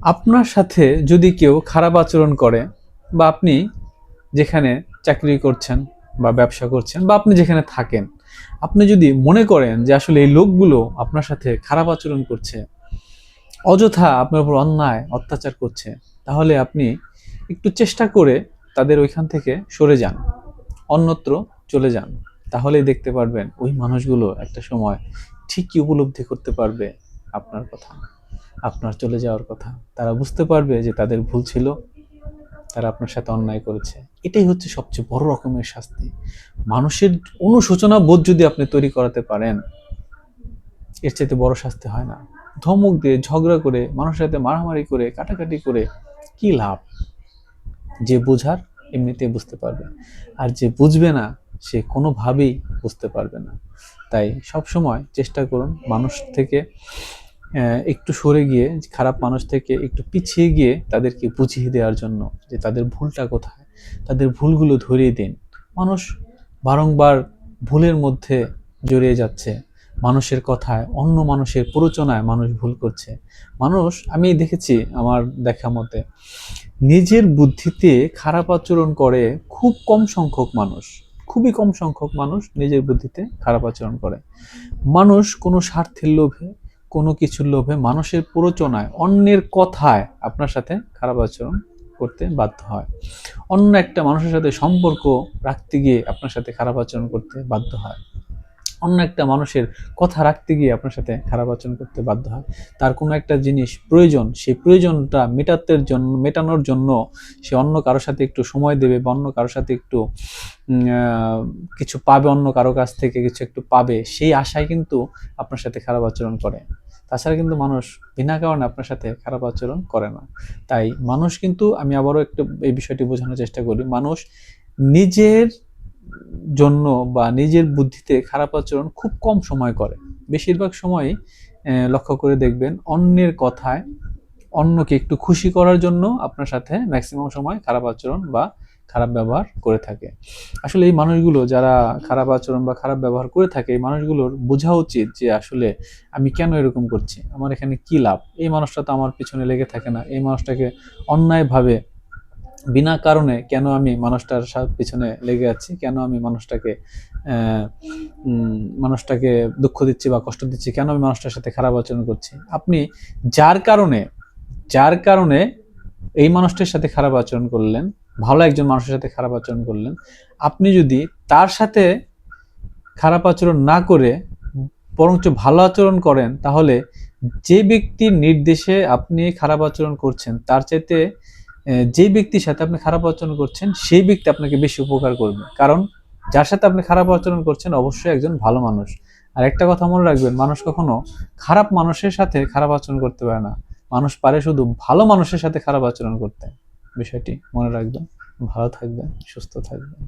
আপনার সাথে যদি কেউ খারাপ আচরণ করে, বা আপনি যেখানে চাকরি করছেন বা ব্যবসা করছেন বা আপনি যেখানে থাকেন, আপনি যদি মনে করেন যে আসলে এই লোকগুলো আপনার সাথে খারাপ আচরণ করছে, অযথা আপনার উপর অন্যায় অত্যাচার করছে, তাহলে আপনি একটু চেষ্টা করে তাদের ওইখান থেকে সরে যান, অন্যত্র চলে যান। তাহলেই দেখতে পারবেন ওই মানুষগুলো একটা সময় ঠিকই উপলব্ধি করতে পারবে আপনার কথা, আপনার চলে যাওয়ার কথা। তারা বুঝতে পারবে যে তাদের ভুল ছিল, তারা আপনার সাথে অন্যায় করেছে। এটাই হচ্ছে সবচেয়ে বড় রকমের শাস্তি। মানুষের অনুশোচনা বোধ যদি আপনি তৈরি করাতে পারেন, এর চাইতে বড় শাস্তি হয় না। ধমক দিয়ে, ঝগড়া করে, মানুষের সাথে মারামারি করে, কাটাকাটি করে কি লাভ? যে বোঝার এমনিতেই বুঝতে পারবে, আর যে বুঝবে না সে কোনোভাবেই বুঝতে পারবে না। তাই সব সময় চেষ্টা করুন মানুষ থেকে একটু সরে গিয়ে, খারাপ মানুষ থেকে একটু পিছিয়ে গিয়ে তাদেরকে বুঝিয়ে দেওয়ার জন্য যে তাদের ভুলটা কোথায়, তাদের ভুলগুলো ধরিয়ে দিন। মানুষ বারংবার ভুলের মধ্যে জড়িয়ে যাচ্ছে, মানুষের কথায়, অন্য মানুষের প্ররোচনায় মানুষ ভুল করছে। মানুষ, আমি দেখেছি আমার দেখা মতে, নিজের বুদ্ধিতে খারাপ আচরণ করে খুব কম সংখ্যক মানুষ। খুবই কম সংখ্যক মানুষ নিজের বুদ্ধিতে খারাপ আচরণ করে। মানুষ কোনো স্বার্থের লোভে, কোনো কিছুর লোভে, মানুষের প্ররোচনায়, অন্যের কথায় আপনার সাথে খারাপ আচরণ করতে বাধ্য হয়। অন্য একটা মানুষের সাথে সম্পর্ক রাখতে গিয়ে আপনার সাথে খারাপ আচরণ করতে বাধ্য হয়। অন্য একটা মানুষের কথা রাখতে গিয়ে আপনার সাথে খারাপ আচরণ করতে বাধ্য হয়। তার কোনো একটা জিনিস প্রয়োজন, সেই প্রয়োজনটা মেটানোর জন্য সে অন্য কারোর সাথে একটু সময় দেবে, বা অন্য কারোর সাথে একটু কিছু পাবে, অন্য কারো কাছ থেকে কিছু একটু পাবে, সেই আশায় কিন্তু আপনার সাথে খারাপ আচরণ করে। তাছাড়া কিন্তু মানুষ বিনা কারণে আপনার সাথে খারাপ আচরণ করে না। তাই মানুষ কিন্তু, আমি আবারও একটু এই বিষয়টি বোঝানোর চেষ্টা করি, মানুষ নিজের জন্য বা নিজের বুদ্ধিতে খারাপ আচরণ খুব কম সময় করে। বেশিরভাগ সময়ই লক্ষ্য করে দেখবেন অন্যের কথায়, অন্যকে একটু খুশি করার জন্য আপনার সাথে ম্যাক্সিমাম সময় খারাপ আচরণ বা খারাপ ব্যবহার করে থাকে। আসলে এই মানুষগুলো যারা খারাপ আচরণ বা খারাপ ব্যবহার করে থাকে, এই মানুষগুলোর বোঝা উচিত যে আসলে আমি কেন এরকম করছি, আমার এখানে কি লাভ? এই মানুষটা তো আমার পিছনে লেগে থাকে না, এই মানুষটাকে অন্যায়ভাবে বিনা কারণে কেন আমি মানুষটার পিছনে লেগে আছি, কেন আমি আহ, মানুষটাকে দুঃখ দিচ্ছি বা কষ্ট দিচ্ছি, কেন আমি মানুষটার সাথে খারাপ আচরণ করছি? আপনি যার কারণে যার কারণে এই মানুষটার সাথে খারাপ আচরণ করলেন, ভালো একজন মানুষের সাথে খারাপ আচরণ করলেন, আপনি যদি তার সাথে খারাপ আচরণ না করে বরঞ্চ ভালো আচরণ করেন, তাহলে যে ব্যক্তির নির্দেশে আপনি খারাপ আচরণ করছেন, তার চাইতে যে ব্যক্তির সাথে আপনি খারাপ আচরণ করছেন, সেই ব্যক্তি আপনাকে বেশি উপকার করবে। কারণ যার সাথে আপনি খারাপ আচরণ করছেন অবশ্যই একজন ভালো মানুষ। আর একটা কথা মনে রাখবেন, মানুষ কখনো খারাপ মানুষের সাথে খারাপ আচরণ করতে পারে না, মানুষ পারে শুধু ভালো মানুষের সাথে খারাপ আচরণ করতে। বিষয়টি মনে রাখবেন। ভালো থাকবেন, সুস্থ থাকবেন।